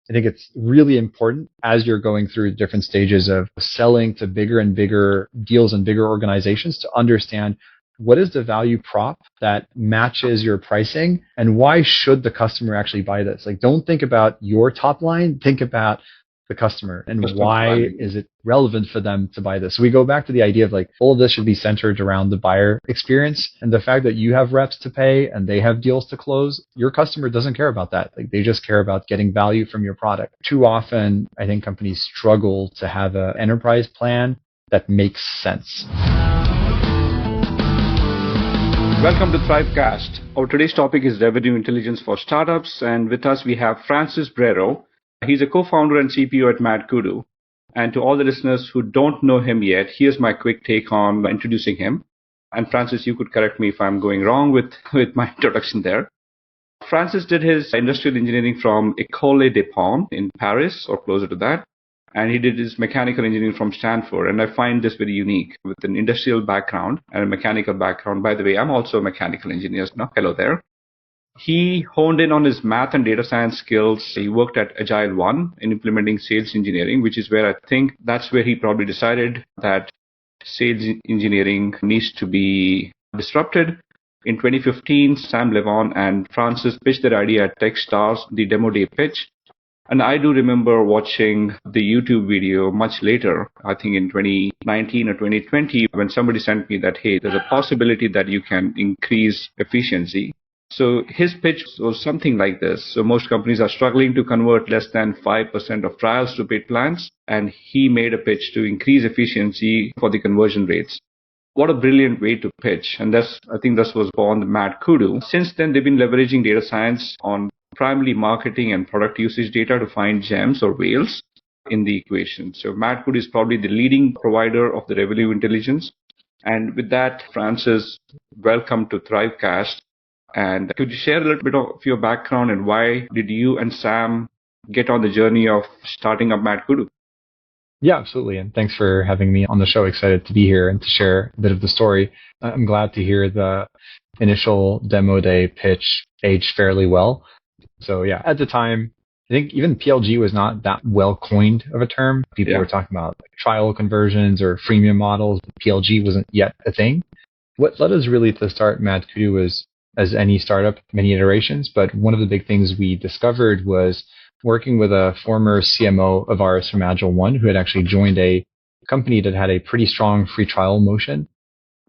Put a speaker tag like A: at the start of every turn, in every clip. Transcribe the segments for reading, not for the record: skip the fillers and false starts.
A: I think it's really important as you're going through different stages of selling to bigger and bigger deals and bigger organizations to understand what is the value prop that matches your pricing and why should the customer actually buy this? Like, don't think about your top line, think about the customer and why is it relevant for them to buy this. So we go back to the idea of like all of this should be centered around the buyer experience and the fact that you have reps to pay and they have deals to close. Your customer doesn't care about that. Like they just care about getting value from your product. Too often, I think companies struggle to have an enterprise plan that makes sense.
B: Welcome to ThriveCast. Our today's topic is revenue intelligence for startups, and with us we have Francis Brero. He's a co-founder and CPO at MadKudu. And to all the listeners who don't know him yet, here's my quick take on introducing him. And Francis, you could correct me if I'm going wrong with my introduction there. Francis did his industrial engineering from École des Ponts in Paris, or closer to that. And he did his mechanical engineering from Stanford. And I find this very unique with an industrial background and a mechanical background. By the way, I'm also a mechanical engineer. No, hello there. He honed in on his math and data science skills. He worked at Agile One in implementing sales engineering, which is where I think that's where he probably decided that sales engineering needs to be disrupted. In 2015, Sam Levon and Francis pitched their idea at Techstars, the demo day pitch. And I do remember watching the YouTube video much later, I think in 2019 or 2020, when somebody sent me that, hey, there's a possibility that you can increase efficiency. So his pitch was something like this. So most companies are struggling to convert less than 5% of trials to paid plans. And he made a pitch to increase efficiency for the conversion rates. What a brilliant way to pitch. And I think this was born the MadKudu. Since then, they've been leveraging data science on primarily marketing and product usage data to find gems or whales in the equation. So MadKudu is probably the leading provider of the revenue intelligence. And with that, Francis, welcome to ThriveCast. And could you share a little bit of your background and why did you and Sam get on the journey of starting up MadKudu?
A: Yeah, absolutely. And thanks for having me on the show. Excited to be here and to share a bit of the story. I'm glad to hear the initial demo day pitch aged fairly well. So yeah, at the time, I think even PLG was not that well coined of a term. People were talking about like trial conversions or freemium models. PLG wasn't yet a thing. What led us really to start MadKudu was, as any startup, many iterations. But one of the big things we discovered was working with a former CMO of ours from Agile One who had actually joined a company that had a pretty strong free trial motion.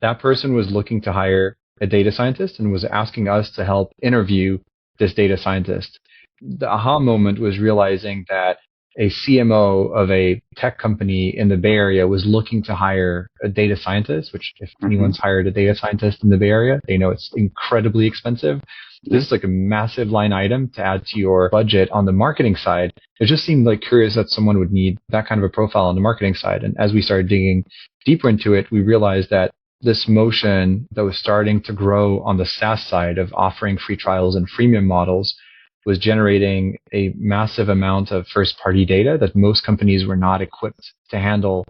A: That person was looking to hire a data scientist and was asking us to help interview this data scientist. The aha moment was realizing that a CMO of a tech company in the Bay Area was looking to hire a data scientist, which if anyone's hired a data scientist in the Bay Area, they know it's incredibly expensive. This is like a massive line item to add to your budget on the marketing side. It just seemed like curious that someone would need that kind of a profile on the marketing side. And as we started digging deeper into it, we realized that this motion that was starting to grow on the SaaS side of offering free trials and freemium models was generating a massive amount of first-party data that most companies were not equipped to handle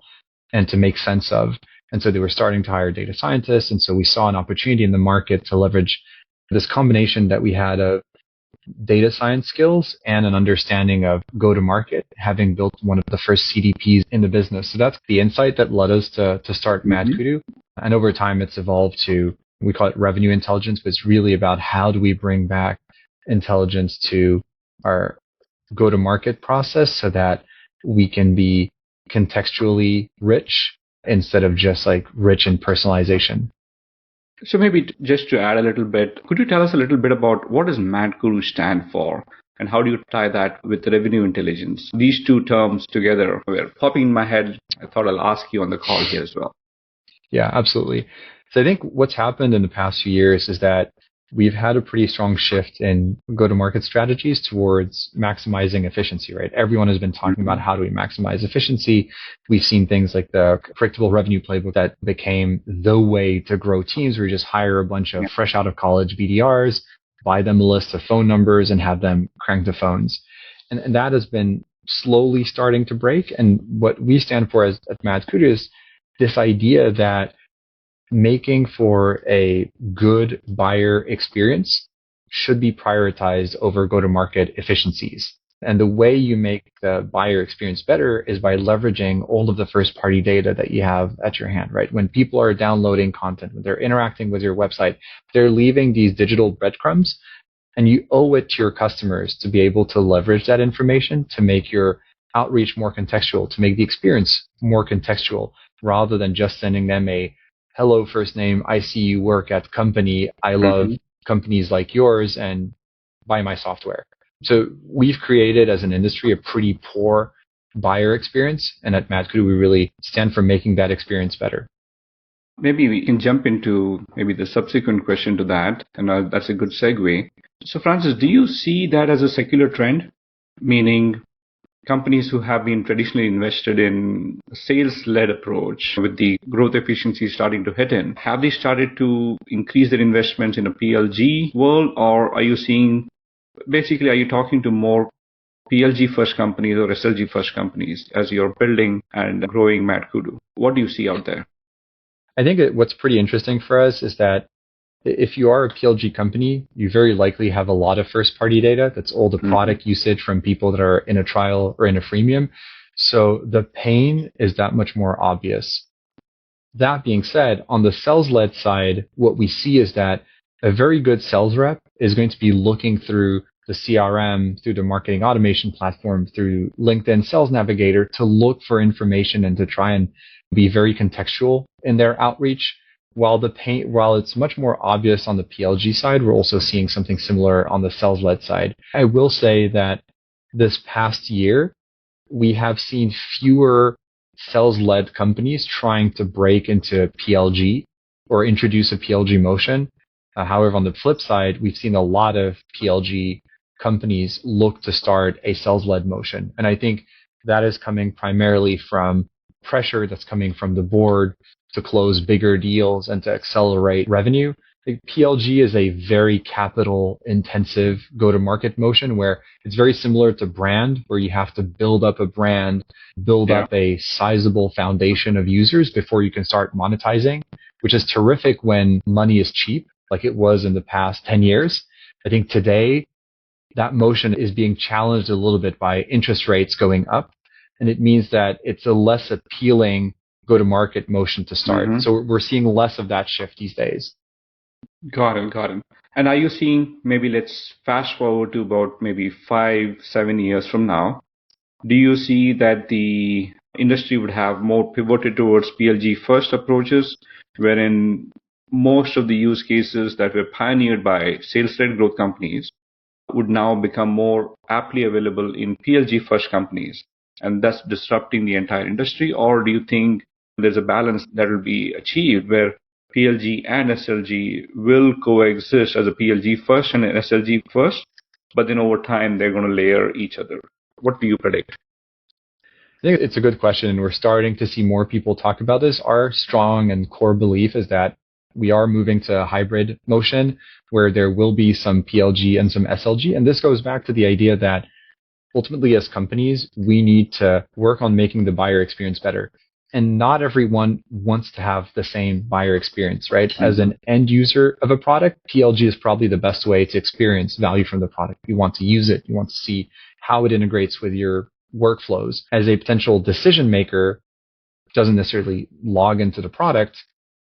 A: and to make sense of. And so they were starting to hire data scientists. And so we saw an opportunity in the market to leverage this combination that we had of data science skills and an understanding of go-to-market, having built one of the first CDPs in the business. So that's the insight that led us to start MadKudu. And over time, it's evolved to, we call it revenue intelligence, but it's really about how do we bring back intelligence to our go-to-market process so that we can be contextually rich instead of just like rich in personalization.
B: So maybe just to add a little bit, could you tell us a little bit about what does MadKudu stand for and how do you tie that with revenue intelligence? These two terms together were popping in my head. I thought I'll ask you on the call here as well.
A: Yeah, absolutely. So I think what's happened in the past few years is that we've had a pretty strong shift in go-to-market strategies towards maximizing efficiency, right? Everyone has been talking about how do we maximize efficiency. We've seen things like the predictable revenue playbook that became the way to grow teams where you just hire a bunch of fresh out of college BDRs, buy them a list of phone numbers and have them crank the phones. And that has been slowly starting to break. And what we stand for at MadKudu is this idea that making for a good buyer experience should be prioritized over go-to-market efficiencies. And the way you make the buyer experience better is by leveraging all of the first party data that you have at your hand, right? When people are downloading content, when they're interacting with your website, they're leaving these digital breadcrumbs, and you owe it to your customers to be able to leverage that information to make your outreach more contextual, to make the experience more contextual, rather than just sending them a hello first name, I see you work at company, I love companies like yours, and buy my software. So we've created as an industry a pretty poor buyer experience, and at MadKudu we really stand for making that experience better.
B: Maybe we can jump into maybe the subsequent question to that, and that's a good segue. So Francis, do you see that as a secular trend? Meaning companies who have been traditionally invested in a sales-led approach with the growth efficiency starting to hit in, have they started to increase their investments in a PLG world, or are you talking to more PLG first companies or SLG first companies as you're building and growing MadKudu? What do you see out there?
A: I think what's pretty interesting for us is that if you are a PLG company, you very likely have a lot of first-party data. That's all the product usage from people that are in a trial or in a freemium. So the pain is that much more obvious. That being said, on the sales-led side, what we see is that a very good sales rep is going to be looking through the CRM, through the marketing automation platform, through LinkedIn Sales Navigator to look for information and to try and be very contextual in their outreach. While it's much more obvious on the PLG side, we're also seeing something similar on the sales-led side. I will say that this past year, we have seen fewer sales-led companies trying to break into PLG or introduce a PLG motion. However, on the flip side, we've seen a lot of PLG companies look to start a sales-led motion. And I think that is coming primarily from pressure that's coming from the board to close bigger deals and to accelerate revenue. The PLG is a very capital intensive go-to-market motion where it's very similar to brand, where you have to build up a brand, build up a sizable foundation of users before you can start monetizing, which is terrific when money is cheap, like it was in the past 10 years. I think today that motion is being challenged a little bit by interest rates going up. And it means that it's a less appealing go-to-market motion to start. So we're seeing less of that shift these days.
B: Got it. And are you seeing, maybe let's fast forward to about maybe 5-7 years from now, do you see that the industry would have more pivoted towards PLG first approaches, wherein most of the use cases that were pioneered by sales-led growth companies would now become more aptly available in PLG first companies, and thus disrupting the entire industry? Or do you think there's a balance that will be achieved where PLG and SLG will coexist as a PLG first and an SLG first, but then over time they're going to layer each other? What do you predict?
A: I think it's a good question, and we're starting to see more people talk about this. Our strong and core belief is that we are moving to a hybrid motion where there will be some PLG and some SLG. And this goes back to the idea that ultimately as companies, we need to work on making the buyer experience better. And not everyone wants to have the same buyer experience, right? As an end user of a product, PLG is probably the best way to experience value from the product. You want to use it. You want to see how it integrates with your workflows. As a potential decision maker, doesn't necessarily log into the product,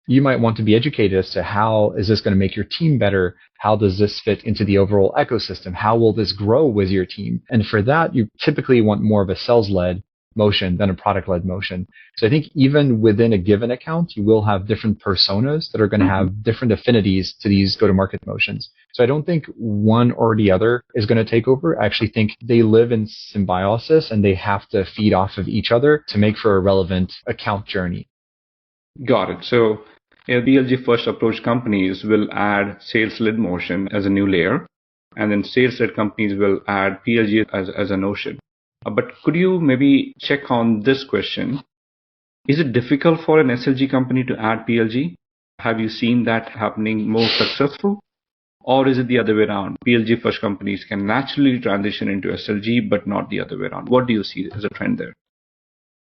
A: you might want to be educated as to how is this going to make your team better? How does this fit into the overall ecosystem? How will this grow with your team? And for that, you typically want more of a sales-led motion than a product-led motion. So I think even within a given account, you will have different personas that are going to have different affinities to these go-to-market motions. So I don't think one or the other is going to take over. I actually think they live in symbiosis and they have to feed off of each other to make for a relevant account journey.
B: Got it. So PLG first approach companies will add sales-led motion as a new layer, and then sales-led companies will add PLG as a notion. But could you maybe check on this question? Is it difficult for an SLG company to add PLG? Have you seen that happening more successful? Or is it the other way around? PLG first companies can naturally transition into SLG, but not the other way around. What do you see as a trend there?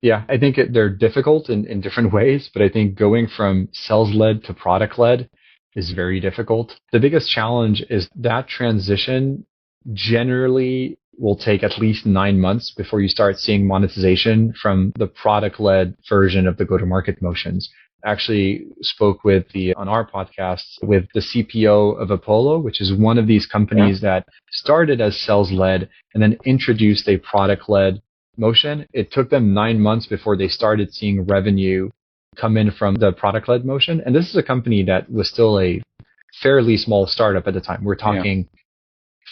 A: Yeah, I think they're difficult in different ways, but I think going from sales-led to product-led is very difficult. The biggest challenge is that transition generally will take at least 9 months before you start seeing monetization from the product-led version of the go-to-market motions. Actually spoke on our podcast with the CPO of Apollo, which is one of these companies that started as sales-led and then introduced a product-led motion. It took them 9 months before they started seeing revenue come in from the product-led motion. And this is a company that was still a fairly small startup at the time. We're talking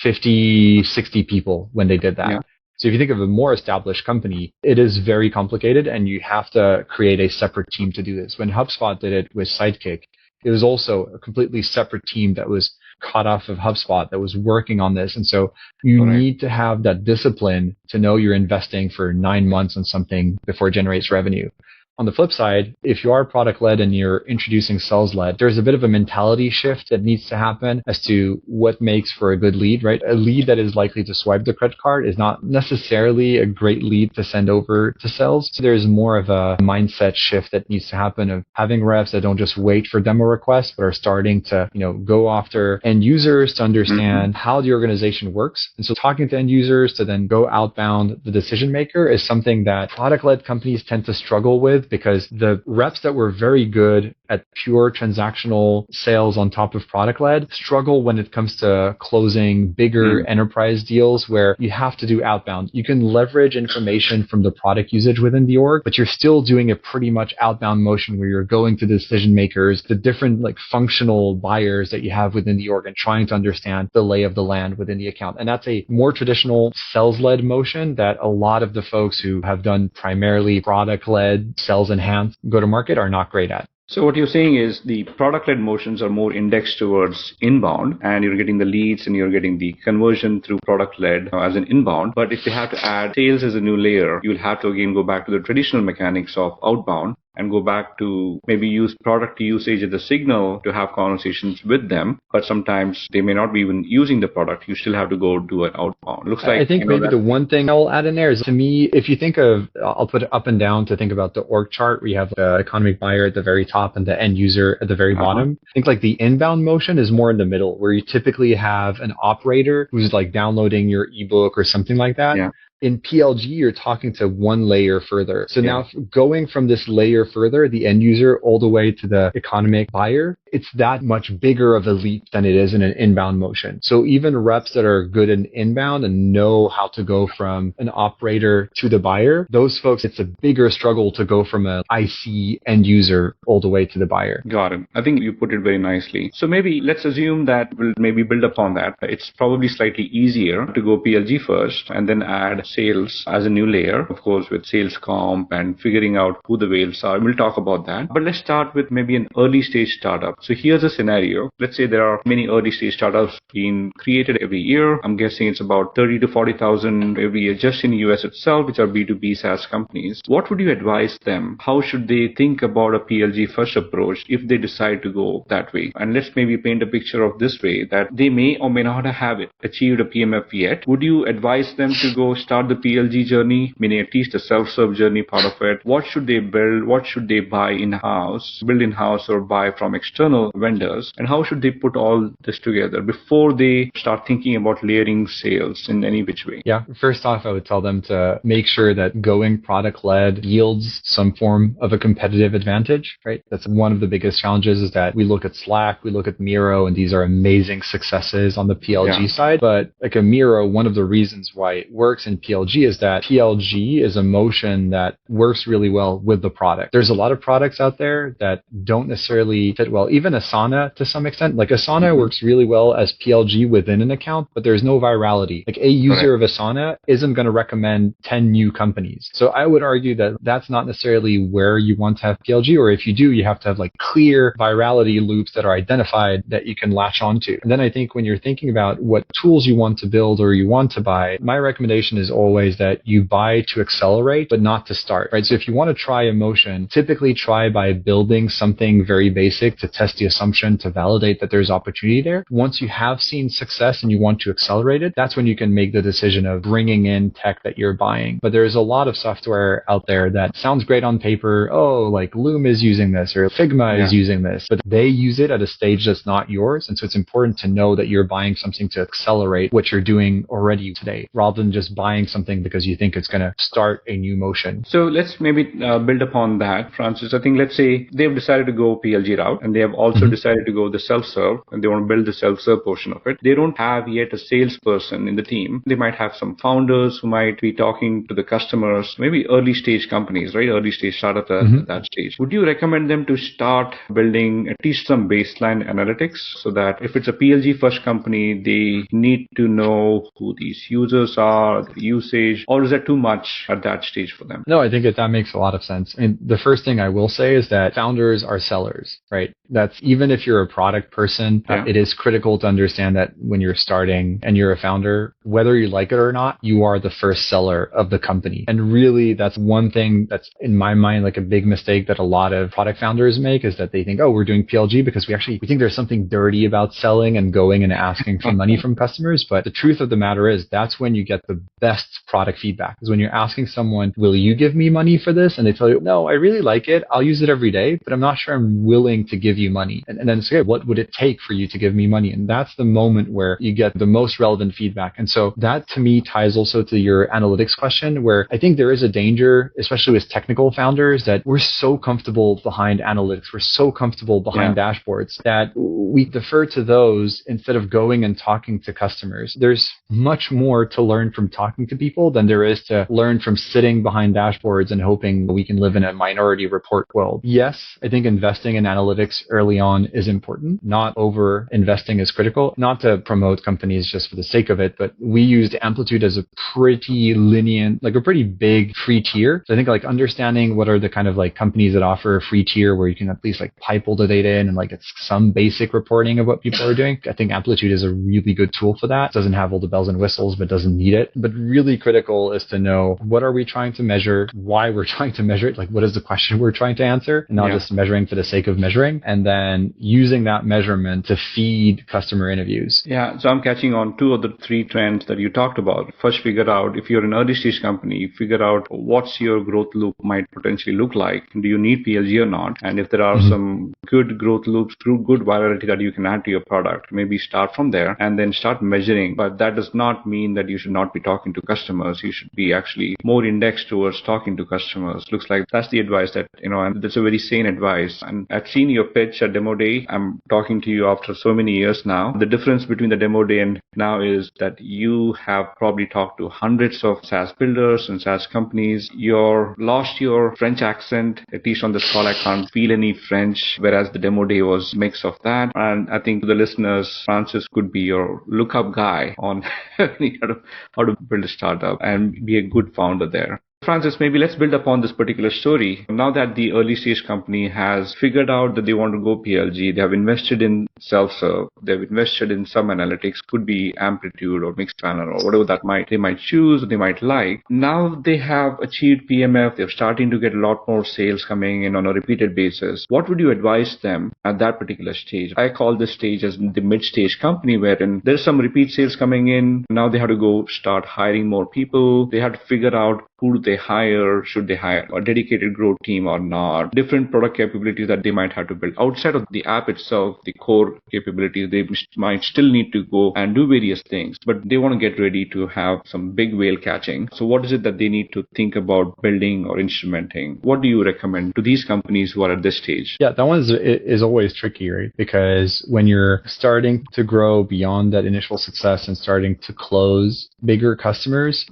A: 50, 60 people when they did that. Yeah. So if you think of a more established company, it is very complicated and you have to create a separate team to do this. When HubSpot did it with Sidekick, it was also a completely separate team that was cut off of HubSpot that was working on this. And so you need to have that discipline to know you're investing for 9 months on something before it generates revenue. On the flip side, if you are product-led and you're introducing sales-led, there's a bit of a mentality shift that needs to happen as to what makes for a good lead, right? A lead that is likely to swipe the credit card is not necessarily a great lead to send over to sales. So there's more of a mindset shift that needs to happen of having reps that don't just wait for demo requests, but are starting to, go after end users to understand how the organization works. And so talking to end users to then go outbound the decision maker is something that product-led companies tend to struggle with, because the reps that were very good at pure transactional sales on top of product-led struggle when it comes to closing bigger enterprise deals where you have to do outbound. You can leverage information from the product usage within the org, but you're still doing a pretty much outbound motion where you're going to the decision makers, the different functional buyers that you have within the org and trying to understand the lay of the land within the account. And that's a more traditional sales-led motion that a lot of the folks who have done primarily product-led sales enhanced go-to-market are not great at.
B: So what you're saying is the product-led motions are more indexed towards inbound, and you're getting the leads and you're getting the conversion through product-led as an inbound. But if they have to add sales as a new layer, you'll have to again go back to the traditional mechanics of outbound and go back to maybe use product usage as a signal to have conversations with them. But sometimes they may not be even using the product. You still have to go do an outbound. Looks like
A: I think maybe the one thing I'll add in there is, to me, if you think of, I'll put it up and down to think about the org chart. We have the economic buyer at the very top and the end user at the very bottom. I think the inbound motion is more in the middle, where you typically have an operator who's downloading your ebook or something like that. Yeah. In PLG, you're talking to one layer further. So now going from this layer further, the end user, all the way to the economic buyer, it's that much bigger of a leap than it is in an inbound motion. So even reps that are good in inbound and know how to go from an operator to the buyer, those folks, it's a bigger struggle to go from an IC end user all the way to the buyer.
B: Got it. I think you put it very nicely. So maybe let's assume that we'll maybe build upon that. It's probably slightly easier to go PLG first and then add sales as a new layer, of course, with sales comp and figuring out who the whales are. We'll talk about that. But let's start with maybe an early stage startup. So here's a scenario. Let's say there are many early stage startups being created every year. I'm guessing it's about 30 to 40,000 every year just in the US itself, which are B2B SaaS companies. What would you advise them? How should they think about a PLG first approach if they decide to go that way? And let's maybe paint a picture of this way, that they may or may not have achieved a PMF yet. Would you advise them to go start the PLG journey, meaning at least the self-serve journey part of it? What should they build? What should they buy in-house, build in-house or buy from external vendors? And how should they put all this together before they start thinking about layering sales in any which way?
A: Yeah. First off, I would tell them to make sure that going product-led yields some form of a competitive advantage, right? That's one of the biggest challenges, is that we look at Slack, we look at Miro, and these are amazing successes on the PLG side. But like a Miro, one of the reasons why it works in PLG is that PLG is a motion that works really well with the product. There's a lot of products out there that don't necessarily fit well. Even Asana, to some extent, Asana works really well as PLG within an account, but there's no virality. A user of Asana isn't going to recommend 10 new companies. So I would argue that that's not necessarily where you want to have PLG, or if you do, you have to have clear virality loops that are identified that you can latch onto. And then I think when you're thinking about what tools you want to build or you want to buy, my recommendation is always that you buy to accelerate, but not to start, right? So if you want to try a motion, typically try by building something very basic to test the assumption, to validate that there's opportunity there. Once you have seen success and you want to accelerate it, that's when you can make the decision of bringing in tech that you're buying. But there's a lot of software out there that sounds great on paper. Oh, like Loom is using this or Figma is using this, but they use it at a stage that's not yours. And so it's important to know that you're buying something to accelerate what you're doing already today, rather than just buying something because you think it's going to start a new motion.
B: So let's maybe build upon that, Francis. I think let's say they've decided to go PLG route and they have also decided to go the self-serve and they want to build the self-serve portion of it. They don't have yet a salesperson in the team. They might have some founders who might be talking to the customers, maybe early stage companies, right? Early stage startup at that stage. Would you recommend them to start building at least some baseline analytics so that if it's a PLG first company, they need to know who these users are, the usage, or is that too much at that stage for them?
A: No, I think that makes a lot of sense. And the first thing I will say is that founders are sellers, right? That's even if you're a product person, it is critical to understand that when you're starting and you're a founder, whether you like it or not, you are the first seller of the company. And really, that's one thing that's in my mind like a big mistake that a lot of product founders make is that they think, oh, we're doing PLG because we think there's something dirty about selling and going and asking for money from customers. But the truth of the matter is that's when you get the best product feedback, is when you're asking someone, will you give me money for this? And they tell you, no, I really like it. I'll use it every day, but I'm not sure I'm willing to give you money. And then say, what would it take for you to give me money? And that's the moment where you get the most relevant feedback. And so that to me ties also to your analytics question, where I think there is a danger, especially with technical founders, that we're so comfortable behind analytics. We're so comfortable behind dashboards that we defer to those instead of going and talking to customers. There's much more to learn from talking to people than there is to learn from sitting behind dashboards and hoping we can live in a minority report world. Yes, I think investing in analytics early on is important. Not over investing is critical. Not to promote companies just for the sake of it, but we used Amplitude as a pretty lenient, like a pretty big free tier. So I think like understanding what are the kind of like companies that offer a free tier where you can at least like pipe all the data in and like it's some basic reporting of what people are doing. I think Amplitude is a really good tool for that. It doesn't have all the bells and whistles, but doesn't need it. But really critical is to know what are we trying to measure, why we're trying to measure it, like what is the question we're trying to answer, and not just measuring for the sake of measuring, and then using that measurement to feed customer interviews.
B: Yeah, so I'm catching on two of the three trends that you talked about. First, figure out if you're an early stage company, figure out what's your growth loop might potentially look like. Do you need PLG or not? And if there are some good growth loops, good virality that you can add to your product, maybe start from there and then start measuring. But that does not mean that you should not be talking to customers. You should be actually more indexed towards talking to customers. Looks like that's the advice that, and that's a very sane advice. And I've seen your pitch at Demo Day. I'm talking to you after so many years now. The difference between the Demo Day and now is that you have probably talked to hundreds of SaaS builders and SaaS companies. You lost your French accent, at least on this call, I can't feel any French, whereas the Demo Day was a mix of that. And I think to the listeners, Francis could be your lookup guy on how to build a startup and be a good founder there. Francis, maybe let's build upon this particular story. Now that the early stage company has figured out that they want to go PLG, they have invested in self-serve, they've invested in some analytics, could be Amplitude or Mixpanel or whatever they might choose, they might like. Now they have achieved PMF, they're starting to get a lot more sales coming in on a repeated basis. What would you advise them at that particular stage? I call this stage as the mid-stage company, wherein there's some repeat sales coming in. Now they have to go start hiring more people. They have to figure out who do they hire? Should they hire a dedicated growth team or not? Different product capabilities that they might have to build. Outside of the app itself, the core capabilities, they might still need to go and do various things, but they want to get ready to have some big whale catching. So what is it that they need to think about building or instrumenting? What do you recommend to these companies who are at this stage?
A: Yeah, that one is always tricky, right? Because when you're starting to grow beyond that initial success and starting to close bigger customers,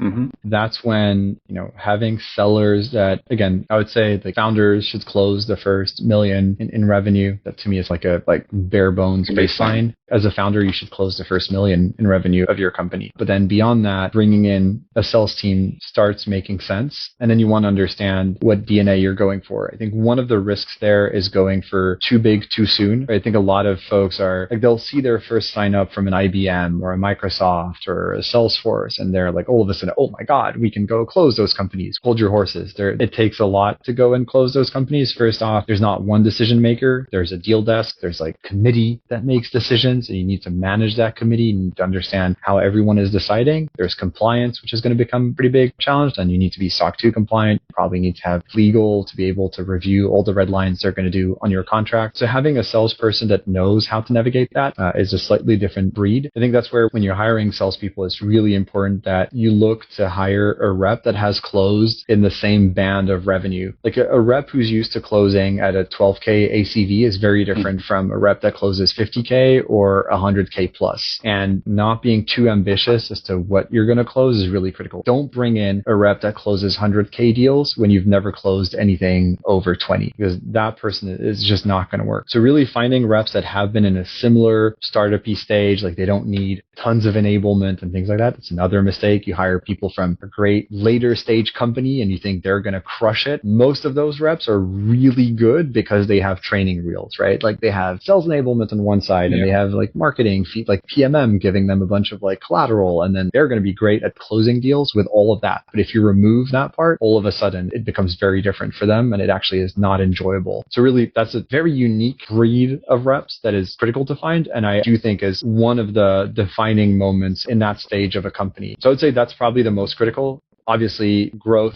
A: that's when having sellers that, again, I would say the founders should close the first million in revenue. That to me is like a bare bones baseline. As a founder, you should close the first million in revenue of your company. But then beyond that, bringing in a sales team starts making sense. And then you want to understand what DNA you're going for. I think one of the risks there is going for too big too soon. I think a lot of folks are like, they'll see their first sign up from an IBM or a Microsoft or a Salesforce, and they're like, all of a sudden, oh my God, we can go close those companies. Hold your horses. It takes a lot to go and close those companies. First off, there's not one decision maker. There's a deal desk. There's like committee that makes decisions, and you need to manage that committee. You need to understand how everyone is deciding. There's compliance, which is going to become a pretty big challenge. And you need to be SOC 2 compliant. You probably need to have legal to be able to review all the red lines they're going to do on your contract. So having a salesperson that knows how to navigate that is a slightly different breed. I think that's where when you're hiring salespeople, it's really important that you look to hire a rep that has closed in the same band of revenue. Like a rep who's used to closing at a 12K ACV is very different from a rep that closes 50K or 100K plus. And not being too ambitious as to what you're going to close is really critical. Don't bring in a rep that closes 100K deals when you've never closed anything over 20, because that person is just not going to work. So really finding reps that have been in a similar startup-y stage, like they don't need tons of enablement and things like that. It's another mistake. You hire people from a great later stage company and you think they're going to crush it. Most of those reps are really good because they have training reels, right? Like they have sales enablement on one side and they have like marketing, like PMM giving them a bunch of like collateral, and then they're going to be great at closing deals with all of that. But if you remove that part, all of a sudden it becomes very different for them and it actually is not enjoyable. So really that's a very unique breed of reps that is critical to find, and I do think is one of the defining moments in that stage of a company. So I would say that's probably the most critical. Obviously, growth,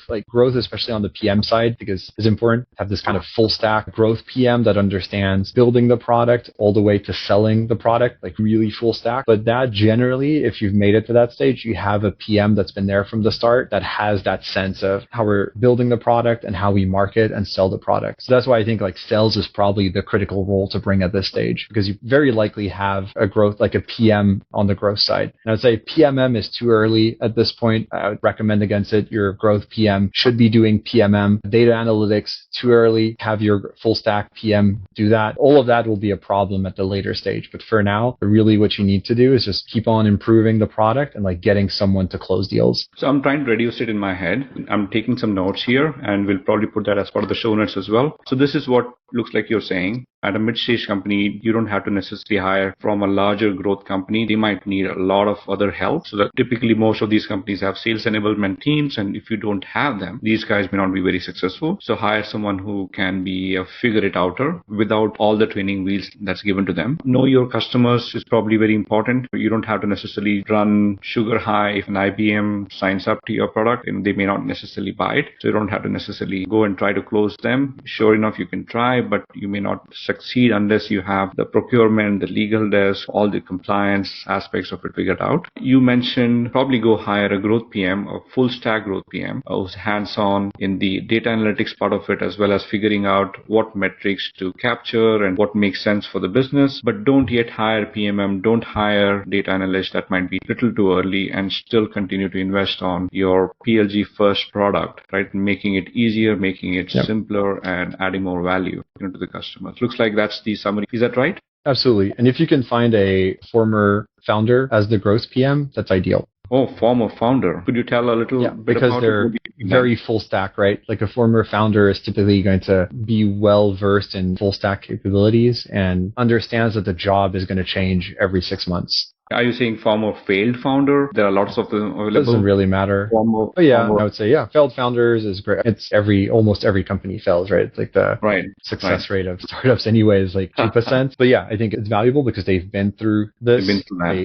A: especially on the PM side, because it's important to have this kind of full stack growth PM that understands building the product all the way to selling the product, like really full stack. But that generally, if you've made it to that stage, you have a PM that's been there from the start that has that sense of how we're building the product and how we market and sell the product. So that's why I think like sales is probably the critical role to bring at this stage, because you very likely have a growth, like a PM on the growth side. And I would say PMM is too early at this point. I would recommend against it. Your growth PM should be doing PMM. Data analytics, too early. Have your full stack PM do that. All of that will be a problem at the later stage. But for now, really what you need to do is just keep on improving the product and like getting someone to close deals.
B: So I'm trying to reduce it in my head. I'm taking some notes here and we'll probably put that as part of the show notes as well. So this is what looks like you're saying. At a mid-stage company, you don't have to necessarily hire from a larger growth company. They might need a lot of other help. So that typically most of these companies have sales enablement teams. And if you don't have them, these guys may not be very successful. So hire someone who can be a figure it outer without all the training wheels that's given to them. Know your customers is probably very important. You don't have to necessarily run sugar high. If an IBM signs up to your product, and they may not necessarily buy it. So you don't have to necessarily go and try to close them. Sure enough, you can try, but you may not succeed unless you have the procurement, the legal desk, all the compliance aspects of it figured out. You mentioned probably go hire a growth PM, a full stack growth PM, who's hands-on in the data analytics part of it, as well as figuring out what metrics to capture and what makes sense for the business. But don't yet hire PMM, don't hire data analyst. That might be a little too early, and still continue to invest on your PLG first product, right? Making it easier, making it simpler, and adding more value to the customer. It looks like that's the summary. Is that right?
A: Absolutely. And if you can find a former founder as the growth PM, that's ideal.
B: Oh, former founder. Could you tell a little bit
A: because
B: about
A: they're very full stack, right? Like a former founder is typically going to be well versed in full stack capabilities and understands that the job is going to change every 6 months.
B: Are you saying former failed founder? There are lots of them available.
A: It doesn't really matter. But I would say, failed founders is great. It's almost every company fails, right? It's like the success rate of startups anyway is like 2%. But I think it's valuable because they've been through this.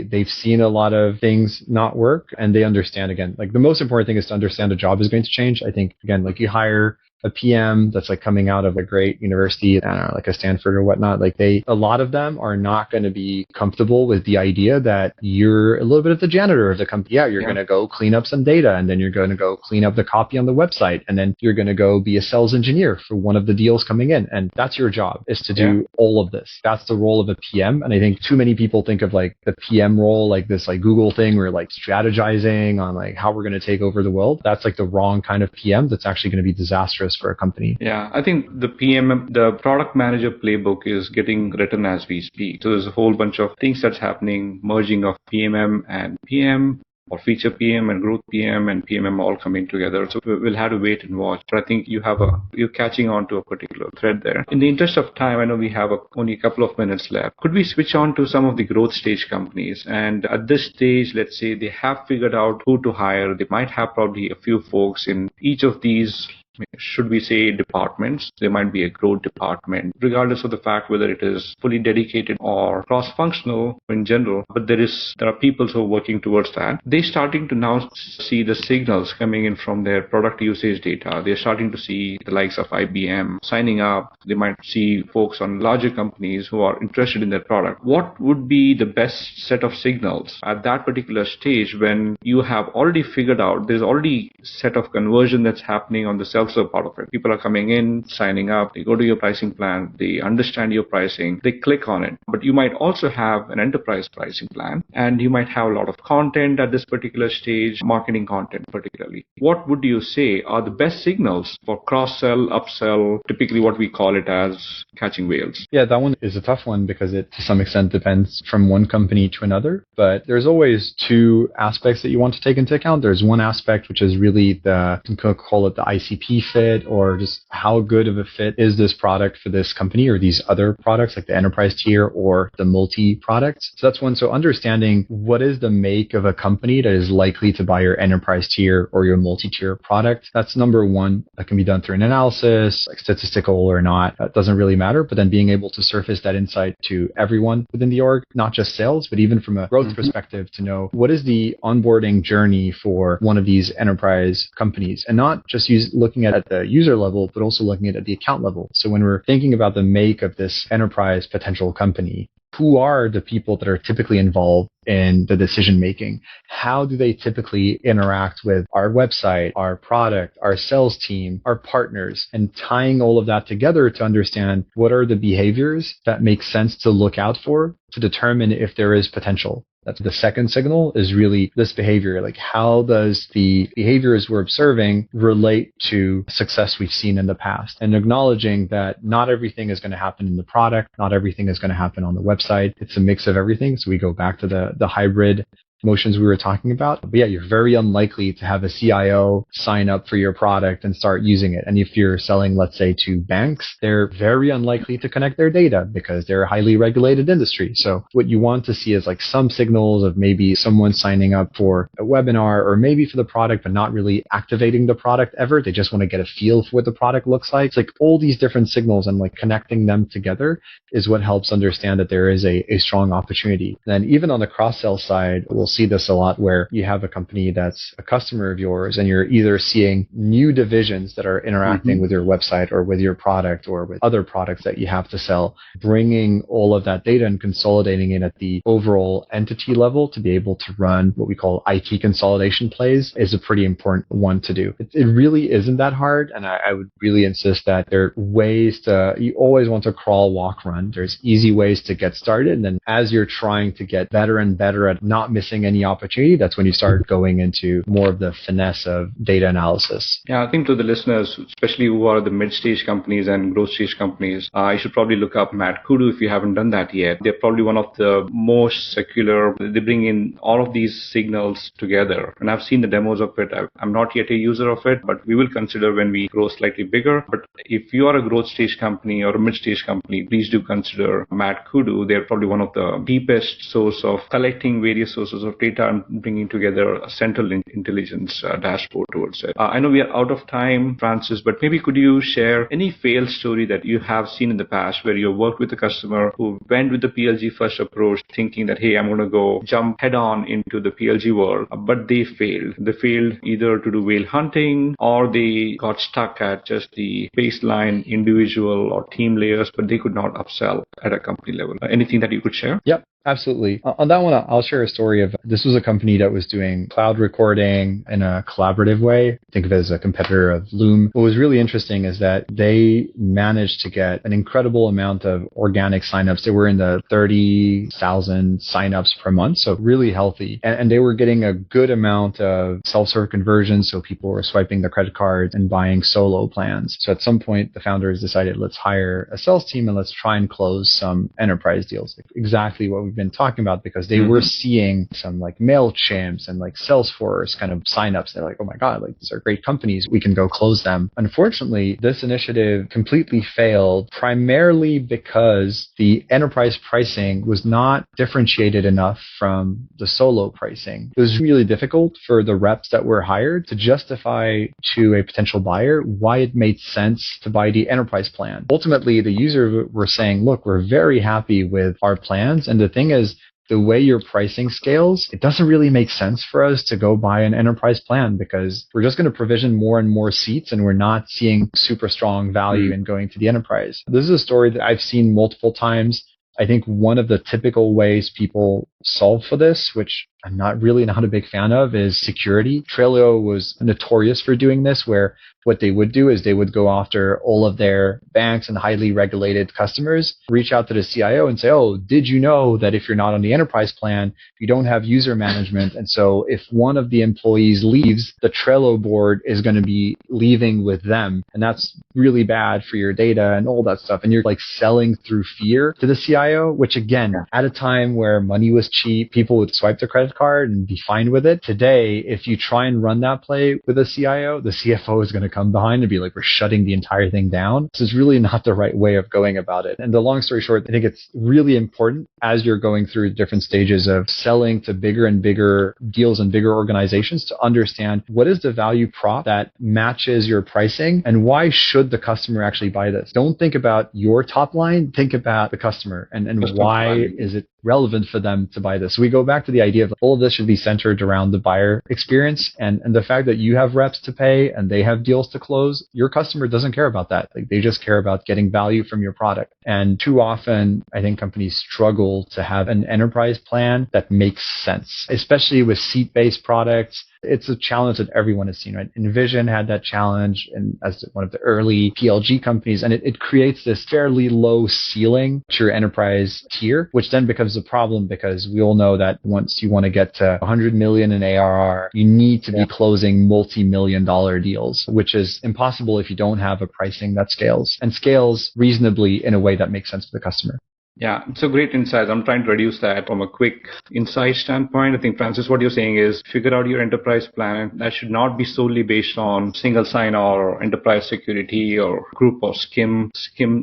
A: They've seen a lot of things not work, and they understand, again, like the most important thing is to understand a job is going to change. I think, again, like you hire a PM that's like coming out of a great university, I don't know, like a Stanford or whatnot, like a lot of them are not going to be comfortable with the idea that you're a little bit of the janitor of the company. Yeah, you're going to go clean up some data, and then you're going to go clean up the copy on the website, and then you're going to go be a sales engineer for one of the deals coming in. And that's your job, is to do all of this. That's the role of a PM. And I think too many people think of like the PM role, like this like Google thing where like strategizing on like how we're going to take over the world. That's like the wrong kind of PM. That's actually going to be disastrous for a company.
B: Yeah, I think the PM, the product manager playbook is getting written as we speak. So there's a whole bunch of things that's happening, merging of PMM and PM, or feature PM and growth PM and PMM all coming together. So we'll have to wait and watch. But I think you're catching on to a particular thread there. In the interest of time, I know we have only a couple of minutes left. Could we switch on to some of the growth stage companies? And at this stage, let's say they have figured out who to hire. They might have probably a few folks in each of these, should we say, departments. There might be a growth department, regardless of the fact whether it is fully dedicated or cross-functional in general. But there are people who are working towards that. They're starting to now see the signals coming in from their product usage data. They're starting to see the likes of IBM signing up. They might see folks on larger companies who are interested in their product. What would be the best set of signals at that particular stage when you have already figured out there's already a set of conversion that's happening on the self-serve part of it? People are coming in, signing up, they go to your pricing plan, they understand your pricing, they click on it. But you might also have an enterprise pricing plan, and you might have a lot of content at this particular stage, marketing content particularly. What would you say are the best signals for cross-sell, upsell, typically what we call it as catching whales?
A: Yeah, that one is a tough one because it to some extent depends from one company to another. But there's always two aspects that you want to take into account. There's one aspect which is really you can call it the ICP fit, or just how good of a fit is this product for this company or these other products like the enterprise tier or the multi-products. So that's one. So understanding what is the make of a company that is likely to buy your enterprise tier or your multi-tier product. That's number one. That can be done through an analysis, like statistical or not. That doesn't really matter. But then being able to surface that insight to everyone within the org, not just sales, but even from a growth perspective, to know what is the onboarding journey for one of these enterprise companies, and not just looking at the user level, but also looking at the account level. So when we're thinking about the make of this enterprise potential company, who are the people that are typically involved in the decision making? How do they typically interact with our website, our product, our sales team, our partners, and tying all of that together to understand what are the behaviors that make sense to look out for to determine if there is potential. That's the second signal, is really this behavior. Like, how does the behaviors we're observing relate to success we've seen in the past? And acknowledging that not everything is going to happen in the product, not everything is going to happen on the website. It's a mix of everything. So we go back to the hybrid motions we were talking about. But yeah, you're very unlikely to have a CIO sign up for your product and start using it. And if you're selling, let's say, to banks, they're very unlikely to connect their data because they're a highly regulated industry. So what you want to see is like some signals of maybe someone signing up for a webinar or maybe for the product, but not really activating the product ever. They just want to get a feel for what the product looks like. It's like all these different signals, and like connecting them together is what helps understand that there is a strong opportunity. Then even on the cross-sell side, we'll see this a lot where you have a company that's a customer of yours and you're either seeing new divisions that are interacting with your website or with your product or with other products that you have to sell, bringing all of that data and consolidating it at the overall entity level to be able to run what we call IT consolidation plays is a pretty important one to do. It really isn't that hard. And I would really insist that there are ways you always want to crawl, walk, run. There's easy ways to get started. And then as you're trying to get better and better at not missing any opportunity, that's when you start going into more of the finesse of data analysis.
B: Yeah, I think to the listeners, especially who are the mid-stage companies and growth stage companies, I should probably look up MadKudu if you haven't done that yet. They're probably one of the most secular. They bring in all of these signals together. And I've seen the demos of it. I'm not yet a user of it, but we will consider when we grow slightly bigger. But if you are a growth stage company or a mid-stage company, please do consider MadKudu. They're probably one of the deepest source of collecting various sources of of data and bringing together a central intelligence dashboard towards it. I know we are out of time, Francis, but maybe could you share any failed story that you have seen in the past where you worked with a customer who went with the PLG first approach thinking that, hey, I'm going to go jump head on into the PLG world, but they failed. They failed either to do whale hunting or they got stuck at just the baseline individual or team layers, but they could not upsell at a company level. Anything that you could share?
A: Yep. Absolutely. On that one, I'll share a story of this was a company that was doing cloud recording in a collaborative way. Think of it as a competitor of Loom. What was really interesting is that they managed to get an incredible amount of organic signups. They were in the 30,000 signups per month, so really healthy. And they were getting a good amount of self-serve conversions, so people were swiping their credit cards and buying solo plans. So at some point, the founders decided, let's hire a sales team and let's try and close some enterprise deals. Exactly what we've been talking about, because they were seeing some like MailChimps and like Salesforce kind of signups. They're like, oh my God, like these are great companies. We can go close them. Unfortunately, this initiative completely failed primarily because the enterprise pricing was not differentiated enough from the solo pricing. It was really difficult for the reps that were hired to justify to a potential buyer why it made sense to buy the enterprise plan. Ultimately, the user were saying, look, we're very happy with our plans. And the thing is, the way your pricing scales, it doesn't really make sense for us to go buy an enterprise plan because we're just going to provision more and more seats and we're not seeing super strong value in going to the enterprise. This is a story that I've seen multiple times. I think one of the typical ways people solve for this, which I'm not a big fan of, is security. Trello was notorious for doing this, where what they would do is they would go after all of their banks and highly regulated customers, reach out to the CIO and say, oh, did you know that if you're not on the enterprise plan, you don't have user management? And so if one of the employees leaves, the Trello board is going to be leaving with them. And that's really bad for your data and all that stuff. And you're like selling through fear to the CIO, which again, at a time where money was cheap, people would swipe their credit card and be fine with it. Today, if you try and run that play with a CIO, the CFO is going to come behind and be like, we're shutting the entire thing down. This is really not the right way of going about it. And the long story short, I think it's really important as you're going through different stages of selling to bigger and bigger deals and bigger organizations to understand what is the value prop that matches your pricing and why should the customer actually buy this. Don't think about your top line, think about the customer and why is it relevant for them to buy this. So we go back to the idea of all of this should be centered around the buyer experience and the fact that you have reps to pay and they have deals to close. Your customer doesn't care about that. Like, they just care about getting value from your product. And too often, I think companies struggle to have an enterprise plan that makes sense, especially with seat-based products. It's a challenge that everyone has seen, right? Envision had that challenge and as one of the early PLG companies, and it creates this fairly low ceiling to your enterprise tier, which then becomes a problem because we all know that once you want to get to 100 million in ARR, you need to be closing multi-million-dollar deals, which is impossible if you don't have a pricing that scales and scales reasonably in a way that makes sense for the customer.
B: Yeah, it's a great insight. I'm trying to reduce that from a quick insight standpoint. I think, Francis, what you're saying is figure out your enterprise plan. That should not be solely based on single sign or enterprise security or group or skim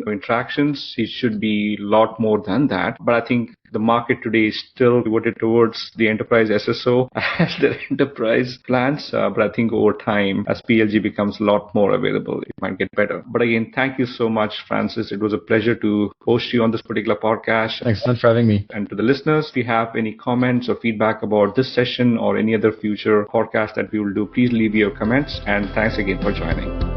B: interactions. It should be a lot more than that. But I think the market today is still devoted towards the enterprise SSO as their enterprise plans. But I think over time, as PLG becomes a lot more available, it might get better. But again, thank you so much, Francis. It was a pleasure to host you on this particular podcast.
A: Thanks so much for having me.
B: And to the listeners, if you have any comments or feedback about this session or any other future podcast that we will do, please leave your comments. And thanks again for joining.